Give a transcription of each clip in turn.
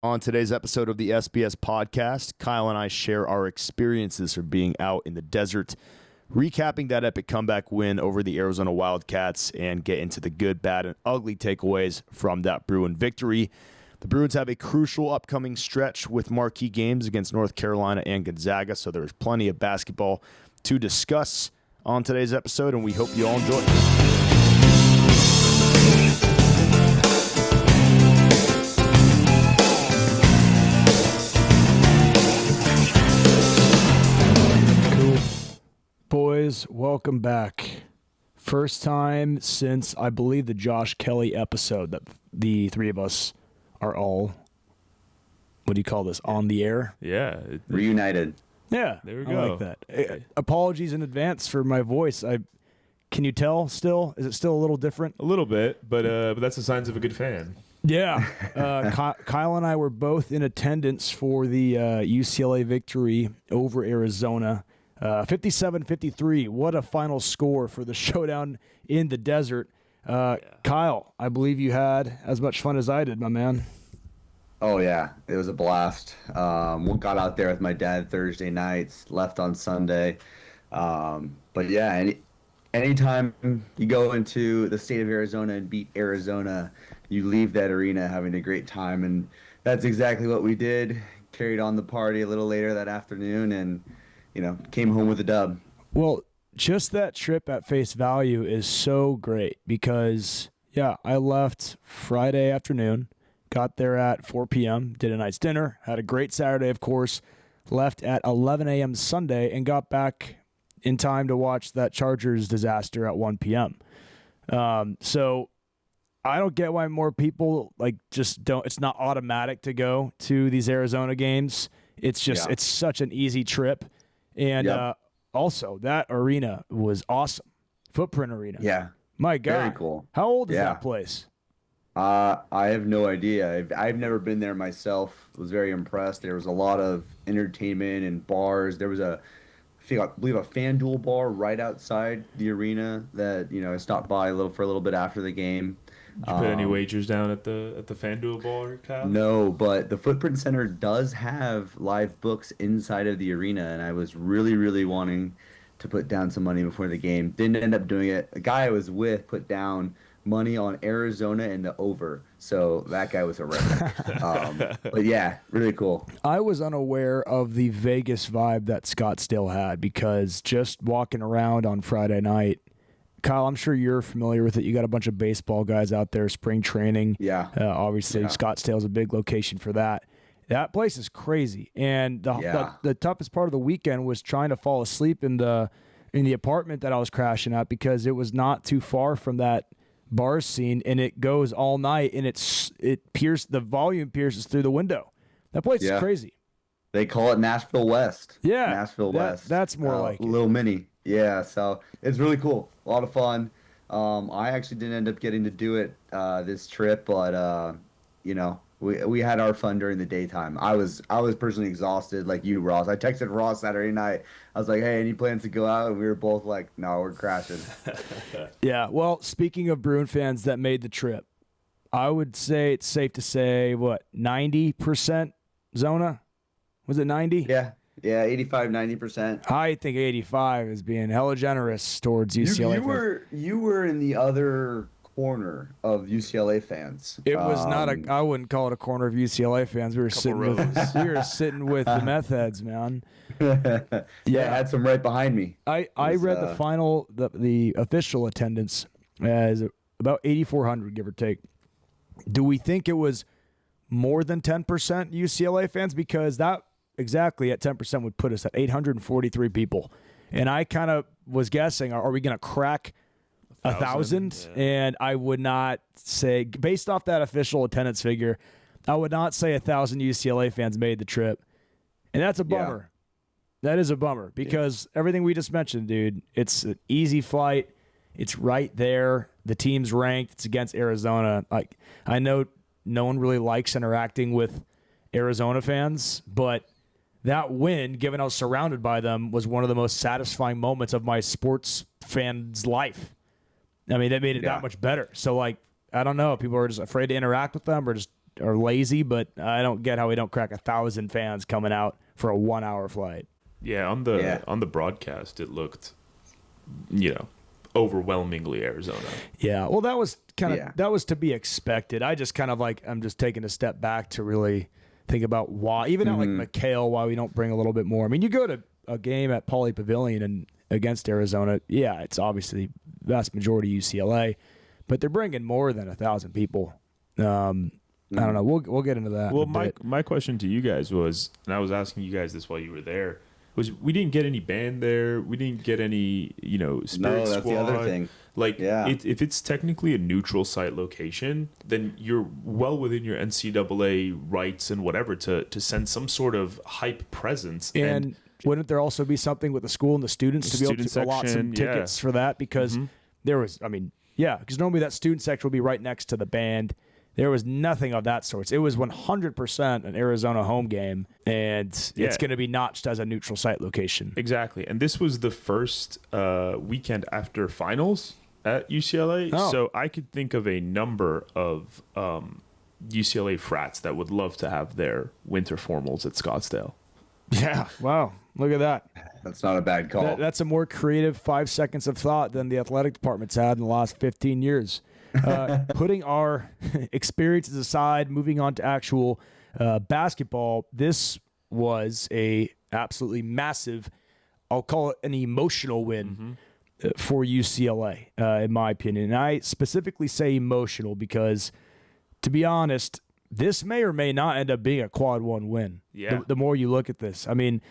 On today's episode of the SBS podcast, Kyle and I share our experiences from being out in the desert, recapping that epic comeback win over the Arizona Wildcats, and get into the good, bad, and ugly takeaways from that Bruin victory. The Bruins have a crucial upcoming stretch with marquee games against North Carolina and Gonzaga, so there's plenty of basketball to discuss on today's episode, and we hope you all enjoy. Boys, welcome back. First time since, I believe, the Josh Kelly episode that the three of us are all, what do you call this, on the air? Yeah. Reunited. Yeah, there we I go. like that. Apologies in advance for my voice. Can you tell still? Is it still a little different? A little bit, but that's the signs of a good fan. Yeah. Kyle and I were both in attendance for the UCLA victory over Arizona. 57-53. What a final score for the showdown in the desert. Kyle, I believe you had as much fun as I did, my man. Oh yeah, it was a blast. Got out there with my dad Thursday nights, left on Sunday. But yeah, anytime you go into the state of Arizona and beat Arizona, you leave that arena having a great time, and that's exactly what we did. Carried on the party a little later that afternoon, and came home with a dub. Well, just that trip at face value is so great because, yeah, I left Friday afternoon, got there at 4 p.m., did a night's dinner, had a great Saturday, of course, left at 11 a.m. Sunday, and got back in time to watch that Chargers disaster at 1 p.m. So I don't get why more people just don't. It's not automatic to go to these Arizona games. It's just It's such an easy trip. And also, that arena was awesome. Footprint Arena. Yeah. My God. Very cool. How old is that place? I have no idea. I've never been there myself. Was very impressed. There was a lot of entertainment and bars. There was I believe a FanDuel bar right outside the arena that I stopped by for a little bit after the game. Did you put any wagers down at the FanDuel bar, Kyle? No, but the Footprint Center does have live books inside of the arena, and I was really, really wanting to put down some money before the game. Didn't end up doing it. A guy I was with put down money on Arizona and the over, so that guy was horrific. But yeah, really cool. I was unaware of the Vegas vibe that Scottsdale had because just walking around on Friday night, Kyle, I'm sure you're familiar with it. You got a bunch of baseball guys out there, spring training. Yeah. Obviously, Scottsdale's a big location for that. That place is crazy. And the toughest part of the weekend was trying to fall asleep in the apartment that I was crashing at because it was not too far from that bar scene, and it goes all night, and the volume pierces through the window. That place is crazy. They call it Nashville West. Yeah. Nashville West. That's more like it. Little mini. Yeah, so it's really cool. A lot of fun. I actually didn't end up getting to do it this trip, but we had our fun during the daytime. I was personally exhausted like you, Ross. I texted Ross Saturday night. I was like, "Hey, any plans to go out?" And we were both like, "No, we're crashing." Yeah. Well, speaking of Bruin fans that made the trip, I would say it's safe to say 90% Zona. Was it 90? Yeah, 85, 90%. I think 85 is being hella generous towards UCLA. You were in the other corner of UCLA fans. It was not I wouldn't call it a corner of UCLA fans. We were sitting with the meth heads, man. Yeah, I had some right behind me. I read the official attendance as about 8,400, give or take. Do we think it was more than 10% UCLA fans? Because that exactly at 10% would put us at 843 people. And I kind of was guessing, are we going to crack 1,000? Yeah. And I would not say, based off that official attendance figure, I would not say 1,000 UCLA fans made the trip. And that's a bummer. Yeah. That is a bummer because everything we just mentioned, dude, it's an easy flight. It's right there. The team's ranked. It's against Arizona. I know no one really likes interacting with Arizona fans, but that win, given I was surrounded by them, was one of the most satisfying moments of my sports fan's life. I mean, that made it that much better. So, I don't know. People are just afraid to interact with them or just are lazy, but I don't get how we don't crack 1,000 fans coming out for a 1 hour flight. Yeah, on the broadcast, it looked, overwhelmingly Arizona. Yeah, well, that was that was to be expected. I just kind of I'm just taking a step back to really think about why, even at like McHale, why we don't bring a little bit more. I mean, you go to a game at Pauley Pavilion and against Arizona, yeah, it's obviously vast majority UCLA, but they're bringing more than 1,000 people. I don't know. We'll get into that. Well, my question to you guys was, and I was asking you guys this while you were there, was we didn't get any band there. We didn't get any, spirit No, that's squad. the other thing. If it's technically a neutral site location, then you're well within your NCAA rights and whatever to send some sort of hype presence. And wouldn't there also be something with the school and the students to be able to allot some tickets for that? Because there was, because normally that student section will be right next to the band. There was nothing of that sort. It was 100% an Arizona home game, and it's going to be notched as a neutral site location. Exactly. And this was the first weekend after finals at UCLA. Oh. So I could think of a number of UCLA frats that would love to have their winter formals at Scottsdale. Yeah. Wow. Look at that. That's not a bad call. That's a more creative 5 seconds of thought than the athletic department's had in the last 15 years. Putting our experiences aside, moving on to actual basketball, this was a absolutely massive, I'll call it an emotional win for UCLA, in my opinion. And I specifically say emotional because, to be honest, this may or may not end up being a quad one win. Yeah. The more you look at this, I mean,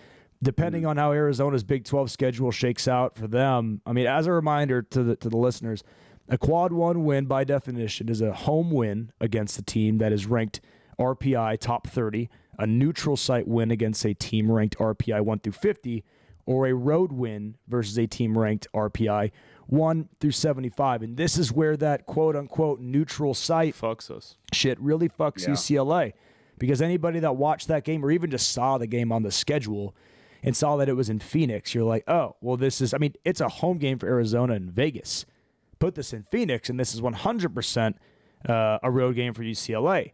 depending on how Arizona's Big 12 schedule shakes out for them, I mean, as a reminder to the listeners, a quad one win, by definition, is a home win against a team that is ranked RPI top 30, a neutral site win against a team ranked RPI 1 through 50, or a road win versus a team ranked RPI 1 through 75. And this is where that quote-unquote neutral site Fucks us. shit really fucks UCLA. Because anybody that watched that game or even just saw the game on the schedule and saw that it was in Phoenix, you're like, oh, well, it's a home game for Arizona and Vegas. Put this in Phoenix, and this is 100% a road game for UCLA.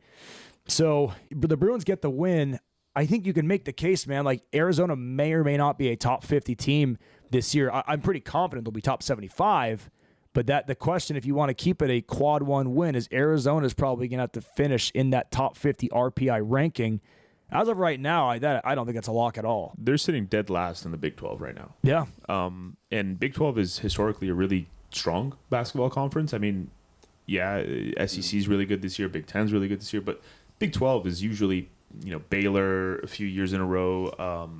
So the Bruins get the win. I think you can make the case, man, like Arizona may or may not be a top 50 team this year. I'm pretty confident they'll be top 75. But the question, if you want to keep it a quad one win, is Arizona's probably going to have to finish in that top 50 RPI ranking. As of right now, I don't think that's a lock at all. They're sitting dead last in the Big 12 right now. Yeah. And Big 12 is historically a really strong basketball conference. I mean, SEC is really good this year. Big 10 is really good this year. But Big 12 is usually, Baylor a few years in a row,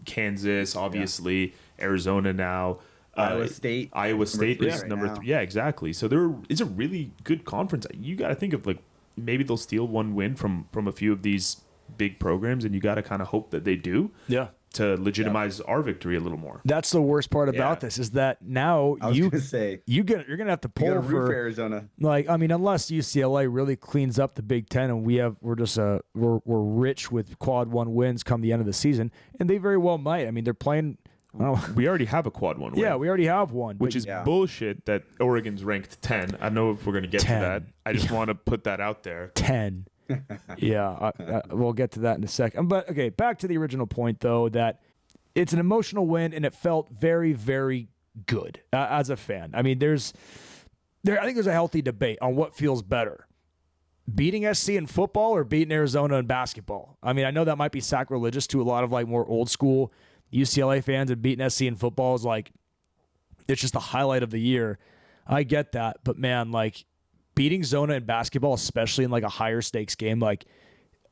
Kansas, obviously, Arizona now. Iowa State. Iowa State is right number now. 3. Yeah, exactly. So it's a really good conference. You got to think of maybe they'll steal one win from a few of these big programs, and you got to kind of hope that they do. Yeah. To legitimize our victory a little more. That's the worst part about this is that now you're gonna have to pull for Arizona. Unless UCLA really cleans up the Big Ten and we're rich with quad one wins come the end of the season, and they very well might. I mean, they're playing. We already have a quad one win. Yeah, we already have one, which is bullshit. That Oregon's ranked 10. I don't know if we're gonna get 10. to that. I just want to put that out there. 10. Yeah, we'll get to that in a second. But okay, back to the original point, though, that it's an emotional win, and it felt very, very good as a fan. I mean, I think there's a healthy debate on what feels better, beating SC in football or beating Arizona in basketball. I mean, I know that might be sacrilegious to a lot of more old school UCLA fans, and beating SC in football is it's just the highlight of the year. I get that, but man, beating Zona in basketball, especially in a higher stakes game,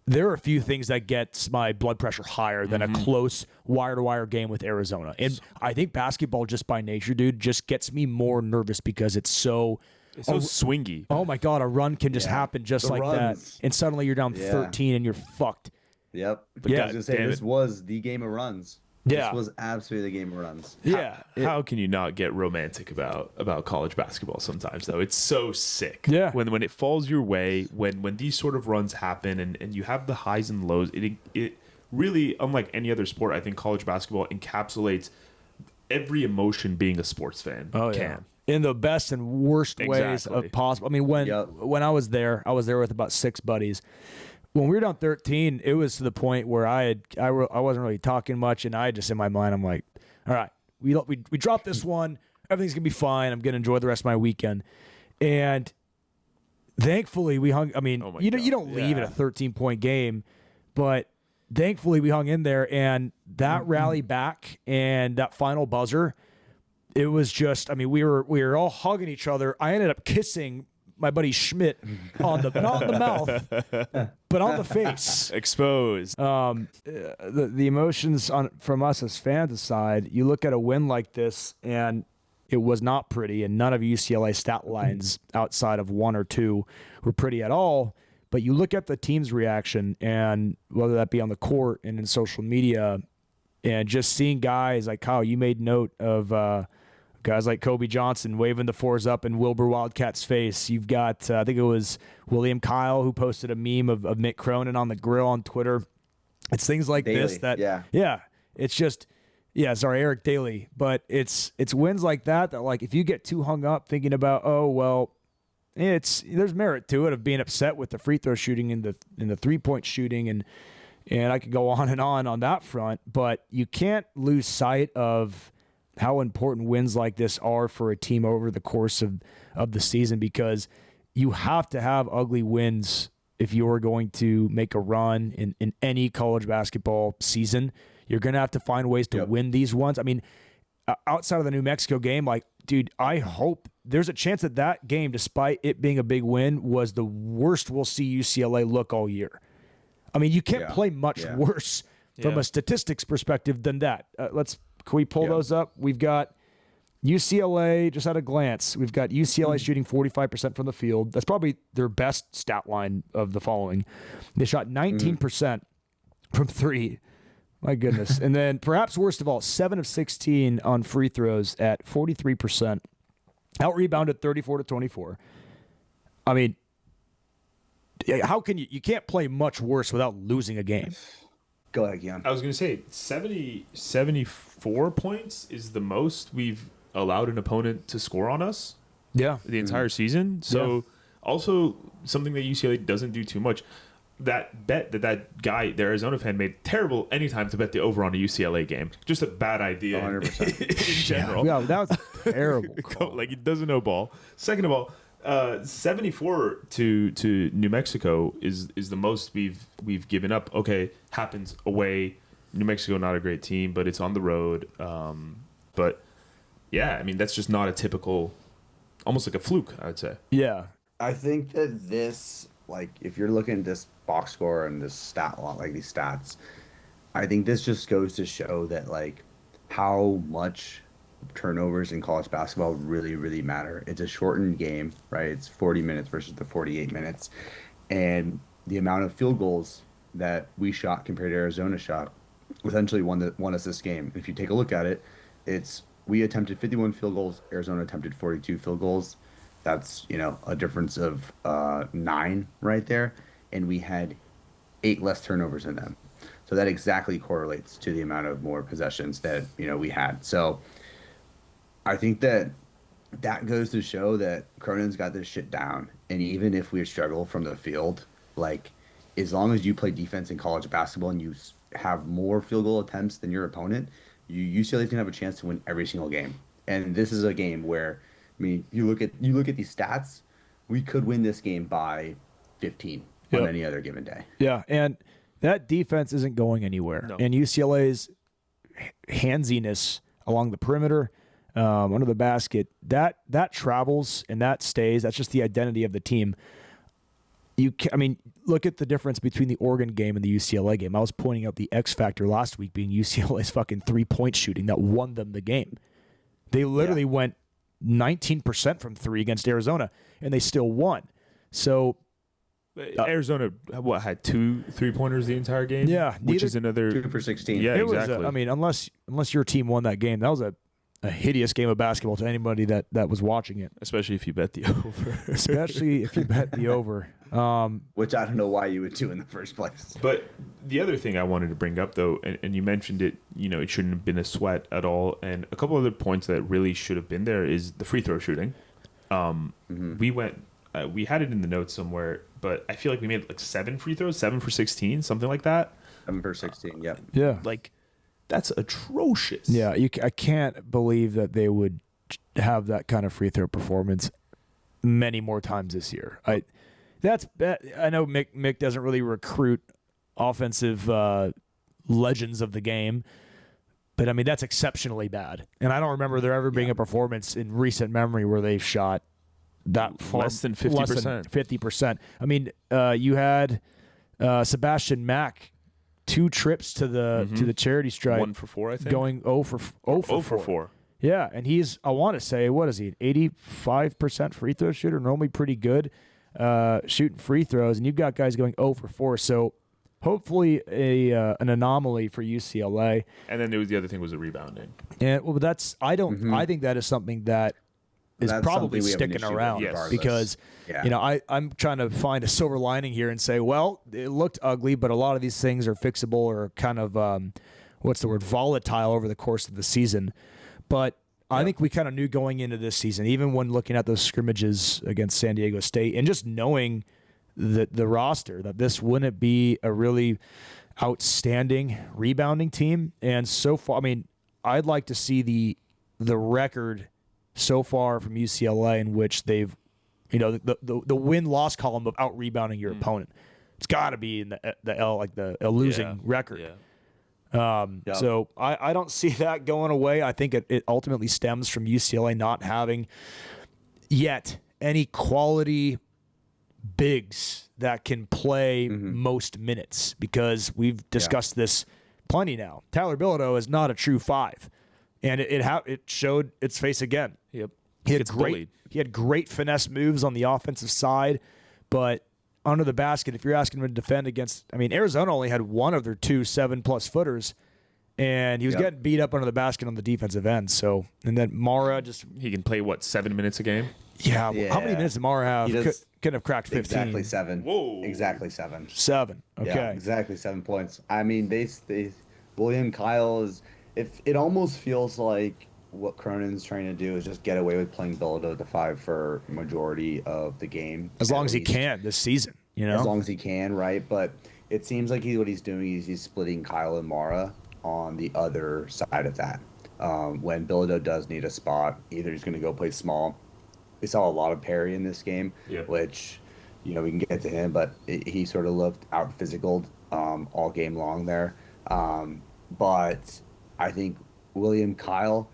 there are a few things that gets my blood pressure higher than a close wire-to-wire game with Arizona. And I think basketball, just by nature, dude, just gets me more nervous because it's so swingy. Oh my God, a run can just happen just like runs. that. And suddenly you're down 13 and you're fucked. Yep. But I was going to say, this was the game of runs. Yeah. This was absolutely the game of runs. Yeah. How can you not get romantic about college basketball sometimes, though? It's so sick. Yeah. When it falls your way, when these sort of runs happen and you have the highs and lows, it really, unlike any other sport, I think college basketball encapsulates every emotion being a sports fan can. in the best and worst ways of possible. I mean, when I was there with about 6 buddies. When we were down 13, it was to the point where I wasn't really talking much, and I just in my mind I'm like, all right, we dropped this one, everything's gonna be fine. I'm gonna enjoy the rest of my weekend, and thankfully we hung. I mean, you don't leave at a 13-point game, but thankfully we hung in there, and that rally back and that final buzzer, it was just. I mean, we were all hugging each other. I ended up kissing my buddy Schmidt on the not on the mouth, but on the face. Exposed. The emotions from us as fans aside, you look at a win like this, and it was not pretty, and none of UCLA stat lines outside of 1 or 2 were pretty at all. But you look at the team's reaction, and whether that be on the court and in social media, and just seeing guys like Kyle, you made note of guys like Kobe Johnson waving the 4s up in Wilbur Wildcat's face. You've got, I think it was William Kyle who posted a meme of Mick Cronin on the grill on Twitter. It's things like Daly, this that, yeah, it's just, Eric Daly. But it's wins like that like if you get too hung up thinking about, oh, well, there's merit to it of being upset with the free throw shooting and the 3-point shooting and I could go on that front, but you can't lose sight of how important wins like this are for a team over the course of the season, because you have to have ugly wins if you're going to make a run in any college basketball season. You're going to have to find ways to win these ones. I mean, outside of the New Mexico game, like, dude, I hope there's a chance that game, despite it being a big win, was the worst we'll see UCLA look all year. I mean, you can't play much worse from a statistics perspective than that. Can we pull those up? We've got UCLA, just at a glance, we've got UCLA shooting 45% from the field. That's probably their best stat line of the following. They shot 19% from 3. My goodness. And then perhaps worst of all, 7 of 16 on free throws at 43%. Out-rebounded 34-24. I mean, how can you can't play much worse without losing a game. Go ahead, Keon. I was going to say 74 points is the most we've allowed an opponent to score on us. Yeah. The entire season. So also something that UCLA doesn't do too much. That bet that guy, the Arizona fan, made terrible anytime to bet the over on a UCLA game. Just a bad idea 100%. in general. Yeah, that was terrible. Like, he doesn't know ball. Second of all, 74 to New Mexico is the most we've given up. Okay, happens away. New Mexico, not a great team, but it's on the road. But yeah, I mean, that's just not a typical, almost like a fluke, I would say. Yeah. I think that this, like, if you're looking at this box score and this stat lot, like these stats, I think this just goes to show that, like, how much turnovers in college basketball really, really matter. It's a shortened game, right? It's 40 minutes versus the 48 minutes. And the amount of field goals that we shot compared to Arizona shot essentially won us this game. If you take a look at it, we attempted 51 field goals, Arizona attempted 42 field goals. That's, a difference of 9 right there. And we had 8 less turnovers than them. So that exactly correlates to the amount of more possessions that, we had. So I think that goes to show that Cronin's got this shit down. And even if we struggle from the field, like, as long as you play defense in college basketball and you have more field goal attempts than your opponent, UCLA's going to have a chance to win every single game. And this is a game where, I mean, you look at these stats, we could win this game by 15 on any other given day. Yeah, and that defense isn't going anywhere. No. And UCLA's handsiness along the perimeter, under the basket, that travels and that stays. That's just the identity of the team. Look at the difference between the Oregon game and the UCLA game. I was pointing out the X factor last week being UCLA's fucking 3-point shooting that won them the game. They literally went 19% from 3 against Arizona, and they still won. So Arizona, had 2 3-pointers the entire game? Yeah, which is another 2 for 16. Yeah, it exactly. Was unless your team won that game, that was a a hideous game of basketball to anybody that was watching it. Especially if you bet the over. Especially if you bet the over. Which I don't know why you would do in the first place. But the other thing I wanted to bring up, though, and you mentioned it, it shouldn't have been a sweat at all. And a couple other points that really should have been there is the free throw shooting. We had it in the notes somewhere, but I feel like we made like 7 free throws, 7 for 16, something like that. 7 for 16, yep. Yeah. Like, that's atrocious. Yeah, I can't believe that they would have that kind of free throw performance many more times this year. I know Mick doesn't really recruit offensive legends of the game, but I mean that's exceptionally bad. And I don't remember there ever being a performance in recent memory where they've shot that far, less than 50%. 50%. I mean, you had Sebastian Mack 2 trips to the charity stripe. 1 for 4, I think. Going 0 for 4. Yeah, and he's, I want to say, what is he, an 85% free throw shooter, normally pretty good shooting free throws, and you've got guys going 0 for 4, so hopefully an anomaly for UCLA. And then there was the other thing was the rebounding. And well, that's, I think that is something that is probably sticking around because, I'm trying to find a silver lining here and say, well, it looked ugly, but a lot of these things are fixable or kind of, volatile over the course of the season. But I think we kind of knew going into this season, even when looking at those scrimmages against San Diego State and just knowing the roster, that this wouldn't be a really outstanding rebounding team. And so far, I mean, I'd like to see the record so far from UCLA in which they've, the win-loss column of out-rebounding your opponent. It's got to be in the losing record. Yeah. So I don't see that going away. I think it ultimately stems from UCLA not having yet any quality bigs that can play most minutes, because we've discussed this plenty now. Tyler Bilodeau is not a true 5, and it showed its face again. Yep. He had great finesse moves on the offensive side, but under the basket, if you're asking him to defend against, I mean, Arizona only had one of their 2 7+ footers, and he was getting beat up under the basket on the defensive end. So, and then Mara he can play 7 minutes a game. Yeah. How many minutes did Mara have? Couldn't have cracked 15. Exactly 7. Whoa. Exactly 7. 7. Okay. Yeah, exactly 7 points. I mean, they William Kyle is. If it almost feels like what Cronin's trying to do is just get away with playing Bilodeau at the 5 for majority of the game. As long as he can this season, As long as he can, right? But it seems like what he's doing is he's splitting Kyle and Mara on the other side of that. When Bilodeau does need a spot, either he's going to go play small. We saw a lot of Perry in this game, which, we can get to him, but he sort of looked out physical all game long there. But I think William Kyle,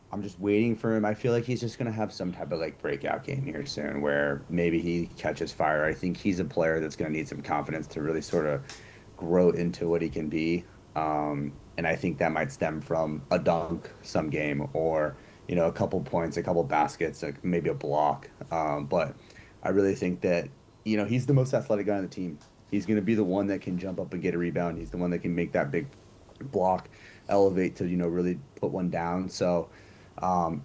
I'm just waiting for him. I feel like he's just going to have some type of breakout game here soon where maybe he catches fire. I think he's a player that's going to need some confidence to really sort of grow into what he can be. And I think that might stem from a dunk some game or, a couple points, a couple baskets, maybe a block. But I really think that, he's the most athletic guy on the team. He's going to be the one that can jump up and get a rebound. He's the one that can make that big block, elevate to, really put one down. So I'm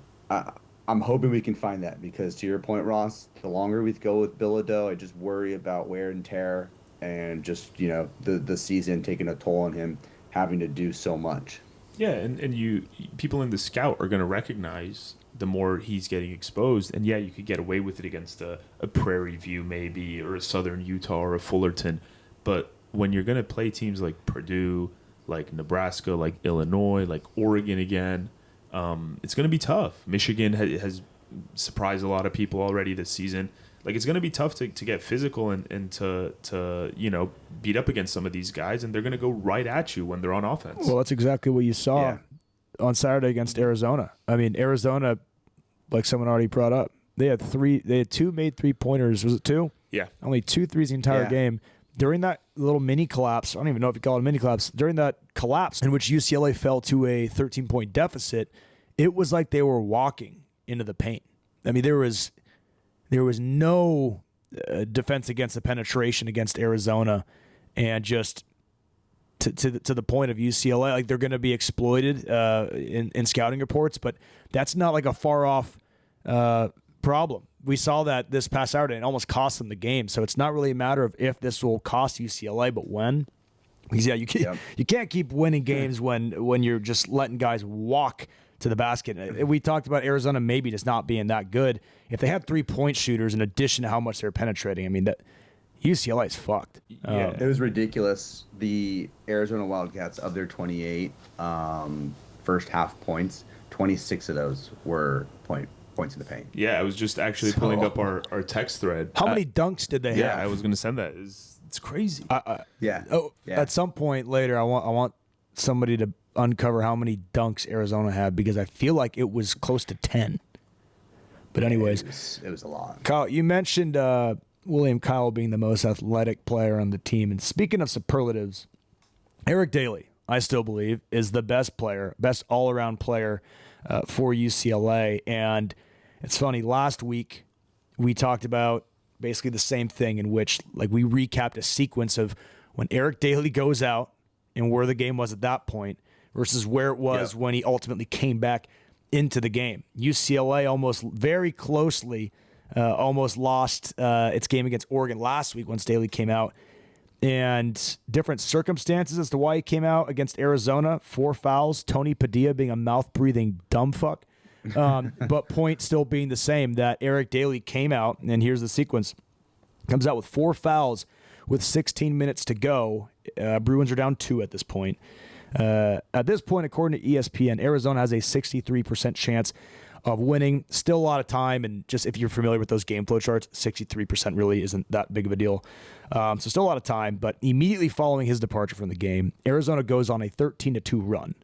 hoping we can find that because, to your point, Ross, the longer we go with Bilodeau, I just worry about wear and tear and just, the season taking a toll on him having to do so much. Yeah, and people in the scout are going to recognize the more he's getting exposed. And, you could get away with it against a Prairie View maybe or a Southern Utah or a Fullerton. But when you're going to play teams like Purdue, like Nebraska, like Illinois, like Oregon again, it's going to be tough. Michigan has surprised a lot of people already this season. It's going to be tough to get physical and to beat up against some of these guys, and they're going to go right at you when they're on offense. Well, that's exactly what you saw on Saturday against Arizona. I mean, Arizona, like someone already brought up, they had 2 made 3-pointers. Was it 2? Yeah. Only 2 threes the entire game. During that little mini collapse, I don't even know if you call it a mini collapse, during that collapse in which UCLA fell to a 13-point deficit, it was like they were walking into the paint. I mean, there was no defense against the penetration against Arizona, and just to the point of UCLA. Like they're going to be exploited in scouting reports, but that's not like a far off problem. We saw that this past Saturday and almost cost them the game. So it's not really a matter of if this will cost UCLA, but when. Because you can't keep winning games when you're just letting guys walk to the basket. We talked about Arizona maybe just not being that good. If they had 3-point shooters in addition to how much they're penetrating, I mean that UCLA is fucked. It was ridiculous. The Arizona Wildcats, of their 28 first half points, 26 of those were points in the paint. Yeah, I was just actually pulling up our text thread. How many dunks did they have? Yeah, I was going to send that. It's crazy. At some point later, I want somebody to uncover how many dunks Arizona had because I feel like it was close to 10. But anyways, it was a lot. Kyle, you mentioned William Kyle being the most athletic player on the team. And speaking of superlatives, Eric Daly, I still believe, is the best all-around player for UCLA. And it's funny, last week we talked about basically the same thing in which like we recapped a sequence of when Eric Daly goes out and where the game was at that point versus where it was when he ultimately came back into the game. UCLA almost very closely almost lost its game against Oregon last week once Daly came out. And different circumstances as to why he came out against Arizona. 4 fouls, Tony Padilla being a mouth-breathing dumb fuck. But point still being the same, that Eric Daly came out, and here's the sequence. Comes out with 4 fouls with 16 minutes to go. Bruins are down 2 at this point. At this point, according to ESPN, Arizona has a 63% chance of winning. Still a lot of time, and just if you're familiar with those game flow charts, 63% really isn't that big of a deal. So still a lot of time, but immediately following his departure from the game, Arizona goes on a 13-2 run.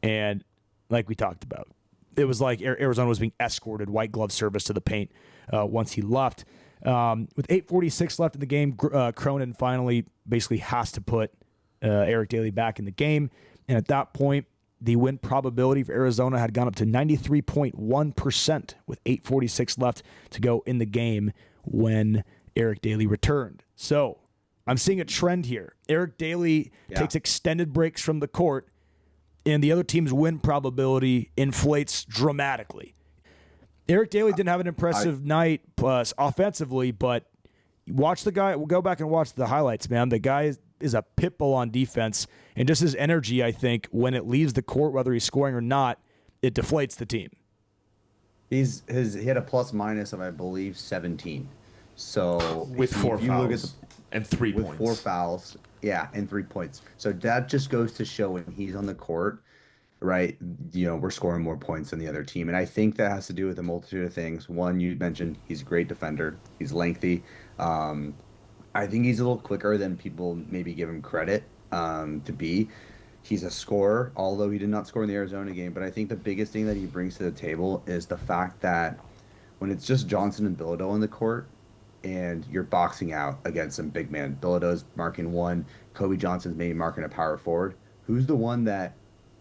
And like we talked about, it was like Arizona was being escorted, white glove service to the paint once he left. With 8:46 left in the game, Cronin finally basically has to put Eric Daly back in the game. And at that point, the win probability for Arizona had gone up to 93.1% with 8:46 left to go in the game when Eric Daly returned. So I'm seeing a trend here. Eric Daly takes extended breaks from the court, and the other team's win probability inflates dramatically. Eric Daly didn't have an impressive night offensively, but watch the guy. We'll go back and watch the highlights, man. The guy is a pit bull on defense, and just his energy, I think, when it leaves the court, whether he's scoring or not, it deflates the team. He had a plus minus of, I believe, 17. So with 4 fouls and 3 points. With 4 fouls, and 3 points. So that just goes to show when he's on the court, right, we're scoring more points than the other team. And I think that has to do with a multitude of things. One, you mentioned he's a great defender. He's lengthy. I think he's a little quicker than people maybe give him credit to be. He's a scorer, although he did not score in the Arizona game. But I think the biggest thing that he brings to the table is the fact that when it's just Johnson and Bilodeau on the court and you're boxing out against some big man, Bilodeau's marking one, Kobe Johnson's maybe marking a power forward, who's the one that,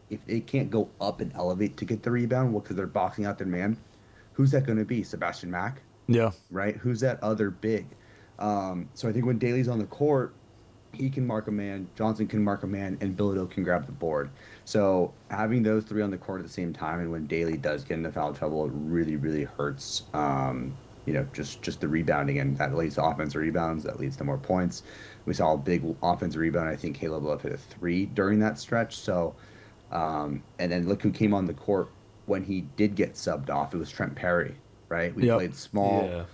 if they can't go up and elevate to get the rebound, because they're boxing out their man, who's that going to be? Sebastian Mack? Yeah. Right? Who's that other big? So I think when Daly's on the court, he can mark a man, Johnson can mark a man, and Bilodeau can grab the board. So having those three on the court at the same time, and when Daly does get into foul trouble, it really, really hurts. Just the rebounding, and that leads to offensive rebounds, that leads to more points. We saw a big offensive rebound. I think Caleb Love hit a 3 during that stretch. So, and then look who came on the court when he did get subbed off. It was Trent Perry, right? We played small. Yeah.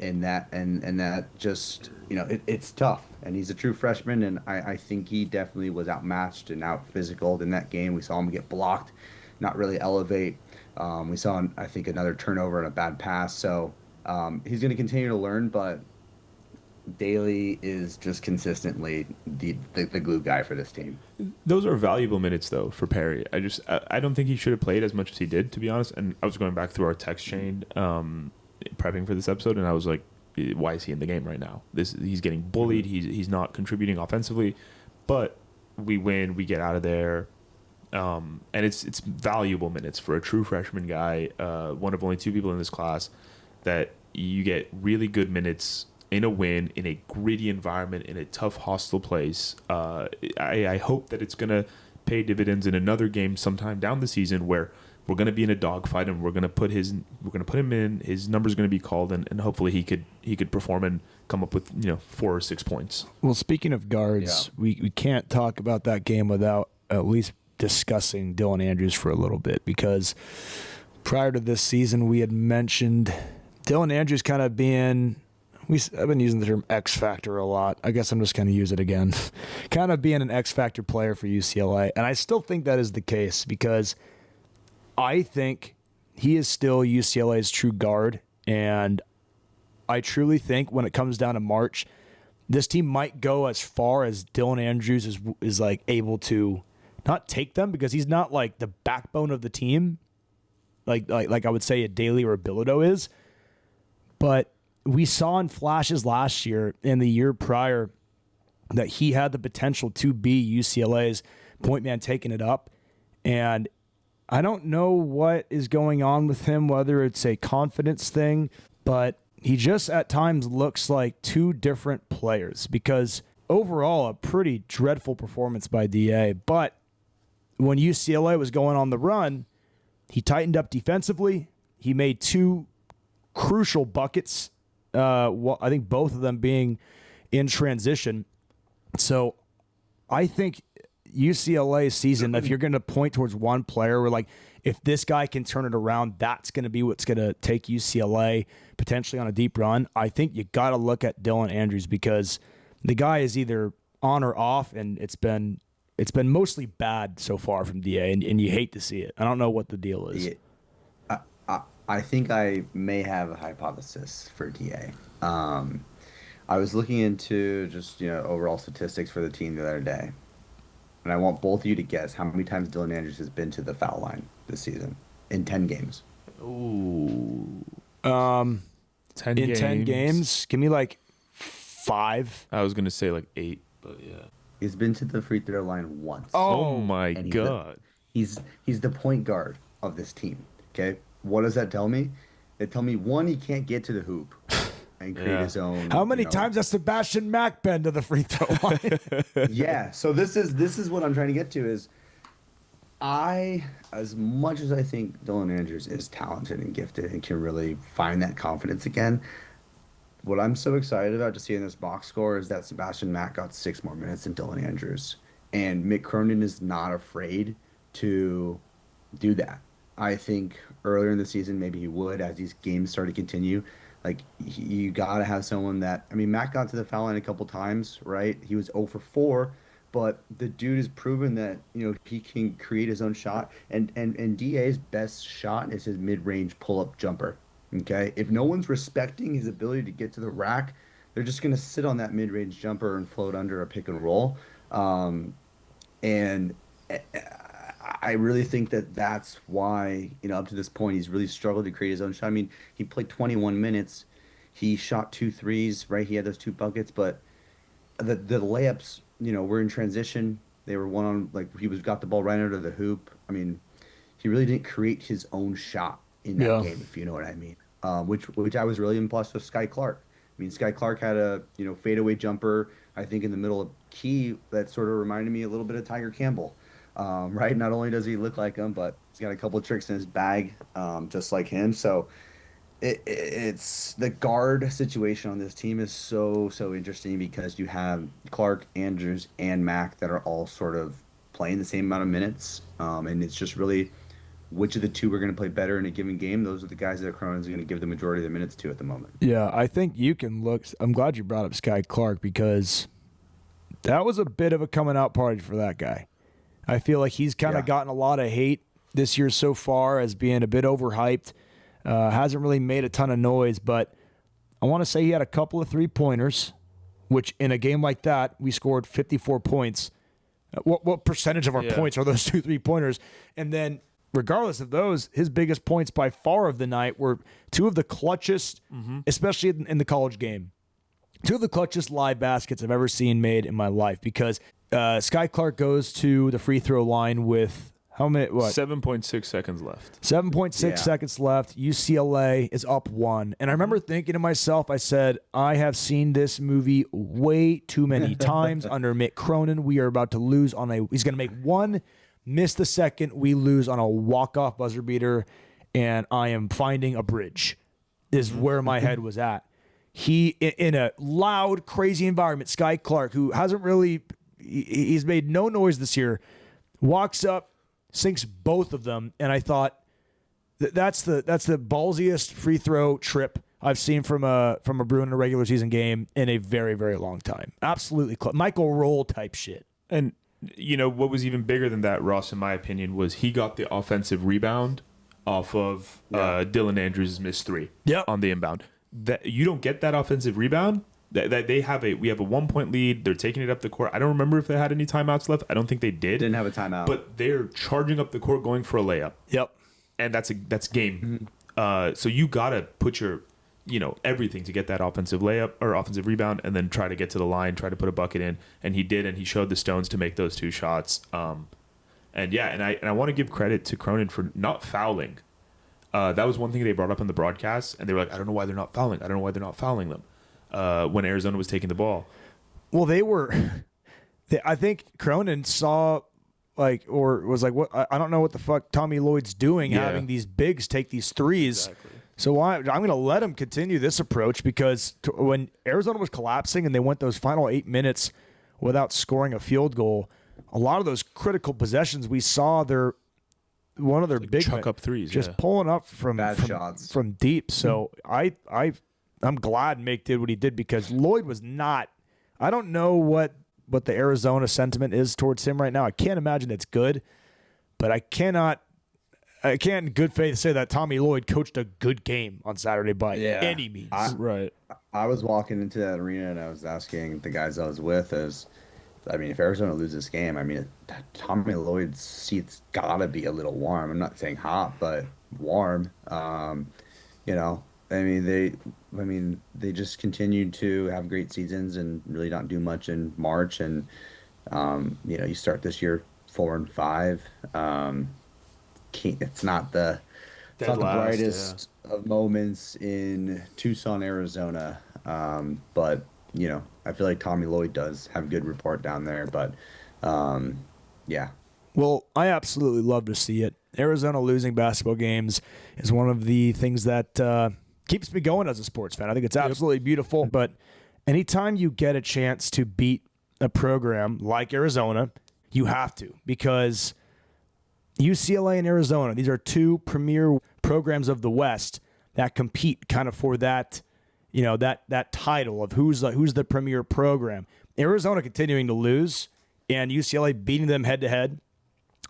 And that just, it's tough. And he's a true freshman, and I think he definitely was outmatched and out physicaled in that game. We saw him get blocked, not really elevate. We saw, I think, another turnover and a bad pass. So he's going to continue to learn, but Daly is just consistently the glue guy for this team. Those are valuable minutes, though, for Perry. I don't think he should have played as much as he did, to be honest. And I was going back through our text chain prepping for this episode, and I was like, why is he in the game right now? He's getting bullied. He's not contributing offensively, but we win. We get out of there. And it's valuable minutes for a true freshman guy, one of only 2 people in this class, that you get really good minutes in a win, in a gritty environment, in a tough, hostile place. I hope that it's going to pay dividends in another game sometime down the season where we're going to be in a dogfight and we're going to put him in. His number's going to be called, and hopefully he could perform and come up with 4 or 6 points. Well, speaking of guards, we can't talk about that game without at least discussing Dylan Andrews for a little bit, because prior to this season we had mentioned Dylan Andrews kind of being, I've been using the term X Factor a lot. I guess I'm just going to use it again. Kind of being an X Factor player for UCLA. And I still think that is the case, because I think he is still UCLA's true guard. And I truly think when it comes down to March, this team might go as far as Dylan Andrews is like able to not take them, because he's not like the backbone of the team, like I would say a Daly or a Bilodeau is. But we saw in flashes last year and the year prior that he had the potential to be UCLA's point man taking it up. And I don't know what is going on with him, whether it's a confidence thing, but he just at times looks like two different players, because overall a pretty dreadful performance by DA. But when UCLA was going on the run, he tightened up defensively. He made 2 crucial buckets. I think both of them being in transition. So I think UCLA's season, if you're going to point towards one player, we're like, if this guy can turn it around, that's going to be what's going to take UCLA potentially on a deep run. I think you got to look at Dylan Andrews, because the guy is either on or off, and it's been mostly bad so far from DA, and you hate to see it. I don't know what the deal is. Yeah. I think I may have a hypothesis for DA. I was looking into just overall statistics for the team the other day, and I want both of you to guess how many times Dylan Andrews has been to the foul line this season in 10 games. Ooh. 10 games. 10 games, give me like 5. I was going to say like 8, but yeah. He's been to the free throw line once. Oh my God. He's the point guard of this team. Okay. What does that tell me? It tell me, one, he can't get to the hoop and create his own. How many times has Sebastian Mack been to the free throw line? Yeah. So this is what I'm trying to get to is, as much as I think Dylan Andrews is talented and gifted and can really find that confidence again, what I'm so excited about to see in this box score is that Sebastian Mack got 6 more minutes than Dylan Andrews. And Mick Cronin is not afraid to do that. I think earlier in the season, maybe he would, as these games start to continue. Like, you got to have someone that, Matt got to the foul line a couple times, right? He was 0 for 4, but the dude has proven that, he can create his own shot. And DA's best shot is his mid-range pull-up jumper, okay? If no one's respecting his ability to get to the rack, they're just going to sit on that mid-range jumper and float under a pick and roll. And I really think that that's why, up to this point, he's really struggled to create his own shot. He played 21 minutes. He shot 2 threes, right? He had those 2 buckets, but the layups, were in transition. They were one on, he got the ball right under the hoop. He really didn't create his own shot in that game, if you know what I mean. Which I was really impressed with Sky Clark. Sky Clark had a, fadeaway jumper, I think, in the middle of key that sort of reminded me a little bit of Tiger Campbell. Right? Not only does he look like him, but he's got a couple of tricks in his bag, just like him. So it's the guard situation on this team is so interesting, because you have Clark, Andrews, and Mack that are all sort of playing the same amount of minutes, and it's just really which of the two are going to play better in a given game. Those are the guys that Cronin's going to give the majority of the minutes to at the moment. Yeah, I think you can look. I'm glad you brought up Sky Clark, because that was a bit of a coming out party for that guy. I feel like he's kind of gotten a lot of hate this year so far as being a bit overhyped. Hasn't really made a ton of noise, but I want to say he had a couple of 3-pointers, which in a game like that, we scored 54 points. What percentage of our points are those 2 3-pointers? And then regardless of those, his biggest points by far of the night were 2 of the clutchest, especially in the college game, 2 of the clutchest live baskets I've ever seen made in my life, because Sky Clark goes to the free throw line with How many? What? 7.6 seconds left. 7.6 Yeah. seconds left. UCLA is up 1. And I remember thinking to myself, I said, I have seen this movie way too many times under Mick Cronin. We are about to lose on he's going to make one, miss the second. We lose on a walk-off buzzer beater, and I am finding a bridge is where my head was at. He, in a loud, crazy environment, Sky Clark, who hasn't really, he's made no noise this year, walks up, sinks both of them, and I thought that's the ballsiest free throw trip I've seen from a Bruin in a regular season game in a very, very long time. Absolutely, Michael Roll type shit. And what was even bigger than that, Ross, in my opinion, was he got the offensive rebound off of Dylan Andrews' missed 3 on the inbound. That you don't get that offensive rebound. That we have a 1-point lead. They're taking it up the court. I don't remember if they had any timeouts left. I don't think they did. Didn't have a timeout. But they're charging up the court, going for a layup. Yep. And that's game. So you gotta put your, everything to get that offensive layup or offensive rebound, and then try to get to the line, try to put a bucket in. And he did, and he showed the stones to make those 2 shots. And I want to give credit to Cronin for not fouling. That was one thing they brought up in the broadcast, and they were like, I don't know why they're not fouling. I don't know why they're not fouling them. When Arizona was taking the ball. Well, I think Cronin saw, or was like, what? I don't know what the fuck Tommy Lloyd's doing, having these bigs take these threes. Exactly. So I'm going to let him continue this approach, because when Arizona was collapsing and they went those final 8 minutes without scoring a field goal, a lot of those critical possessions we saw one of their big chuck up threes, just pulling up from shots from deep. So I'm glad Mick did what he did, because Lloyd was not. I don't know what the Arizona sentiment is towards him right now. I can't imagine it's good, but I can't in good faith say that Tommy Lloyd coached a good game on Saturday by any means. Right. I was walking into that arena and I was asking the guys I was with, if Arizona loses this game, Tommy Lloyd's seat's gotta be a little warm. I'm not saying hot, but warm. They just continued to have great seasons and really not do much in March. And, you start this year 4-5. It's not the brightest of moments in Tucson, Arizona. But, I feel like Tommy Lloyd does have a good report down there. But, yeah. Well, I absolutely love to see it. Arizona losing basketball games is one of the things that keeps me going as a sports fan. I think it's absolutely beautiful. But anytime you get a chance to beat a program like Arizona, you have to, because UCLA and Arizona, these are 2 premier programs of the West that compete kind of for that, that title of who's the premier program. Arizona continuing to lose and UCLA beating them head to head.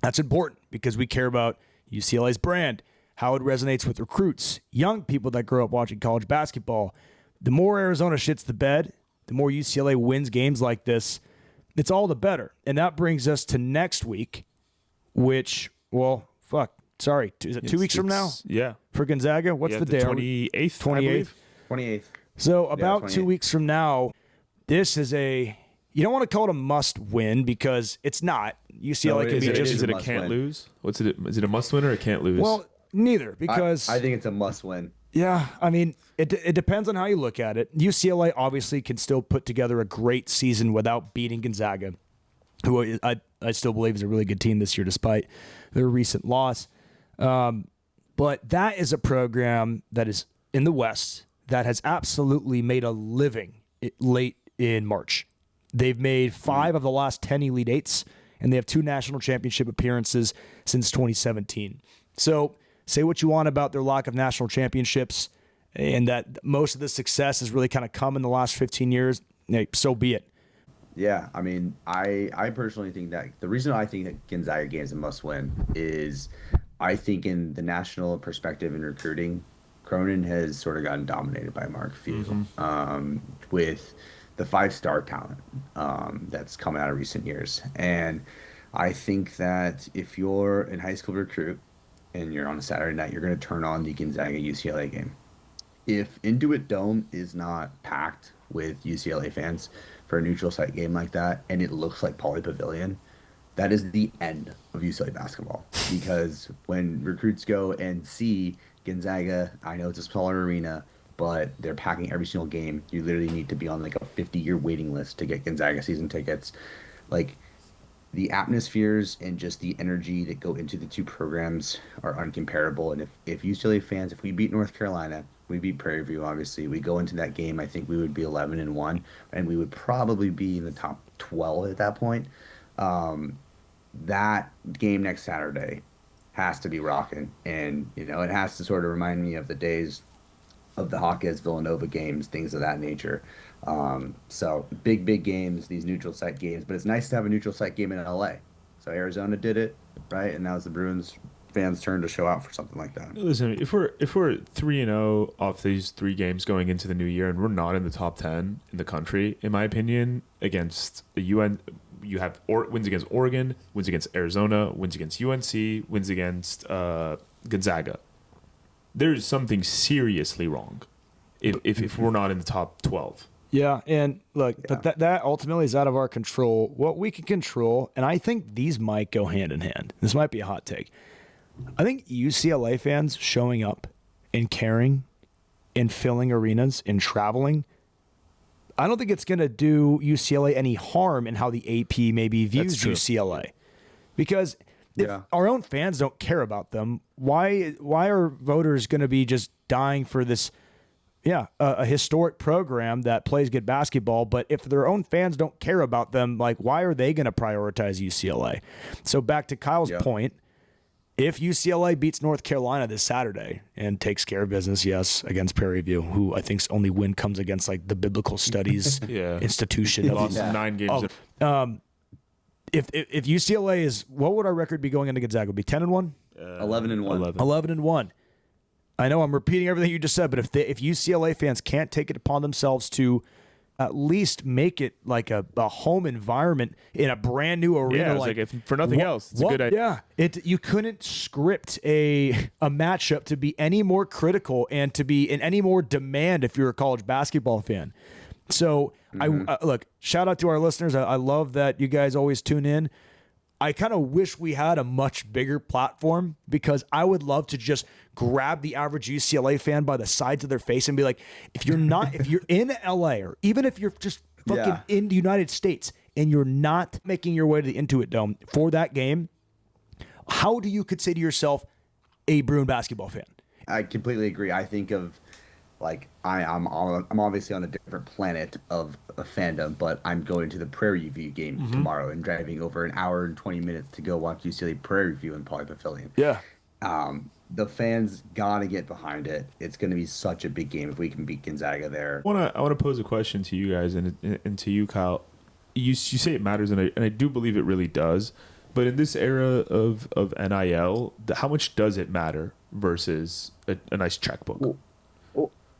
That's important, because we care about UCLA's brand, how it resonates with recruits, young people that grow up watching college basketball. The more Arizona shits the bed, the more UCLA wins games like this, it's all the better. And that brings us to next week, which, is it 2 weeks from now? Yeah. For Gonzaga? What's the day? 28th. 28th? 28th. So about 2 weeks from now, this is you don't want to call it a must win, because it's not. UCLA can be just. Is it a can't lose? What's it? Is it a must win or a can't lose? Well, neither, because I think it's a must win. Yeah, it depends on how you look at it. UCLA obviously can still put together a great season without beating Gonzaga, who I still believe is a really good team this year despite their recent loss. But that is a program that is in the West that has absolutely made a living late in March. They've made 5 of the last 10 Elite Eights, and they have 2 national championship appearances since 2017. So say what you want about their lack of national championships and that most of the success has really kind of come in the last 15 years. So be it. Yeah, I personally think that the reason I think that Gonzaga game is a must win is I think in the national perspective in recruiting, Cronin has sort of gotten dominated by Mark Few with the 5-star talent that's coming out of recent years. And I think that if you're in high school recruit and you're on a Saturday night, you're going to turn on the Gonzaga UCLA game. If Intuit Dome is not packed with UCLA fans for a neutral site game like that, and it looks like Pauley Pavilion, that is the end of UCLA basketball. Because when recruits go and see Gonzaga, I know it's a smaller arena, but they're packing every single game. You literally need to be on like a 50-year waiting list to get Gonzaga season tickets. Like, the atmospheres and just the energy that go into the two programs are uncomparable. And if UCLA fans, if we beat North Carolina, we beat Prairie View, obviously, we go into that game, I think we would be 11-1, and we would probably be in the top 12 at that point. That game next Saturday has to be rocking. And, it has to sort of remind me of the days of the Hawkins Villanova games, things of that nature. So big games, these neutral site games, but it's nice to have a neutral site game in LA. So Arizona did it, right? And now it's the Bruins fans' turn to show out for something like that. Listen, if we're 3-0 off these 3 games going into the new year, and we're not in the top 10 in the country, in my opinion, against the UN, you have wins against Oregon, wins against Arizona, wins against UNC, wins against Gonzaga. There's something seriously wrong if we're not in the top 12. Yeah, and look, but that ultimately is out of our control. What we can control, and I think these might go hand in hand. This might be a hot take. I think UCLA fans showing up and caring and filling arenas and traveling, I don't think it's going to do UCLA any harm in how the AP maybe views UCLA. Because if our own fans don't care about them, why are voters going to be just dying for this, a historic program that plays good basketball? But if their own fans don't care about them, like, why are they going to prioritize UCLA? So back to Kyle's point, if UCLA beats North Carolina this Saturday and takes care of business, yes, against Prairie View, who I think's only win comes against like the Biblical Studies institution. Lost 9 games. If UCLA is, what would our record be going into Gonzaga? Would be 10-1? 11-1. 11-1. I know I'm repeating everything you just said, but if UCLA fans can't take it upon themselves to at least make it like a home environment in a brand new arena, like if for nothing else, it's a good idea. Yeah, you couldn't script a matchup to be any more critical and to be in any more demand if you're a college basketball fan. So I look, shout out to our listeners. I love that you guys always tune in. I kind of wish we had a much bigger platform, because I would love to just grab the average UCLA fan by the sides of their face and be like, if you're in LA, or even if you're just fucking in the United States and you're not making your way to the Intuit Dome for that game, how do you could say to yourself a Bruin basketball fan? I completely agree. I think of, like, I'm obviously on a different planet of a fandom, but I'm going to the Prairie View game tomorrow and driving over an hour and 20 minutes to go watch UCLA Prairie View in Pauley Pavilion. Yeah. The fans gotta get behind it. It's going to be such a big game if we can beat Gonzaga there. I want to pose a question to you guys and to you, Kyle. You say it matters, and I do believe it really does. But in this era of NIL, how much does it matter versus a nice checkbook?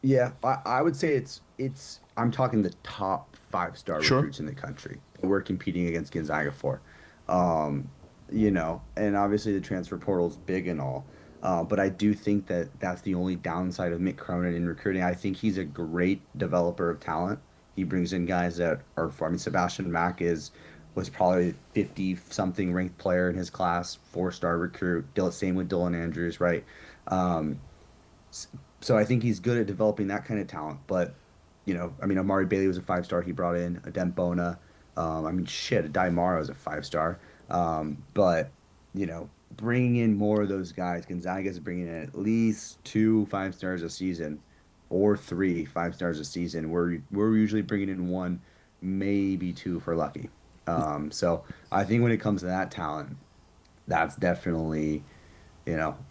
Yeah, I would say it's. I'm talking the top 5-star recruits in the country that we're competing against Gonzaga for. And obviously the transfer portal is big and all. But I do think that that's the only downside of Mick Cronin in recruiting. I think he's a great developer of talent. He brings in guys that are. Sebastian Mack was probably 50-something ranked player in his class, 4-star recruit. Same with Dylan Andrews, right? So I think he's good at developing that kind of talent. But, Amari Bailey was a 5-star he brought in. Adem Bona. Adai Mara was a 5-star. But, bringing in more of those guys. Gonzaga's bringing in at least 2 5-stars a season, or 3 5-stars a season. We're usually bringing in 1, maybe 2 if we're lucky. So I think when it comes to that talent, that's definitely...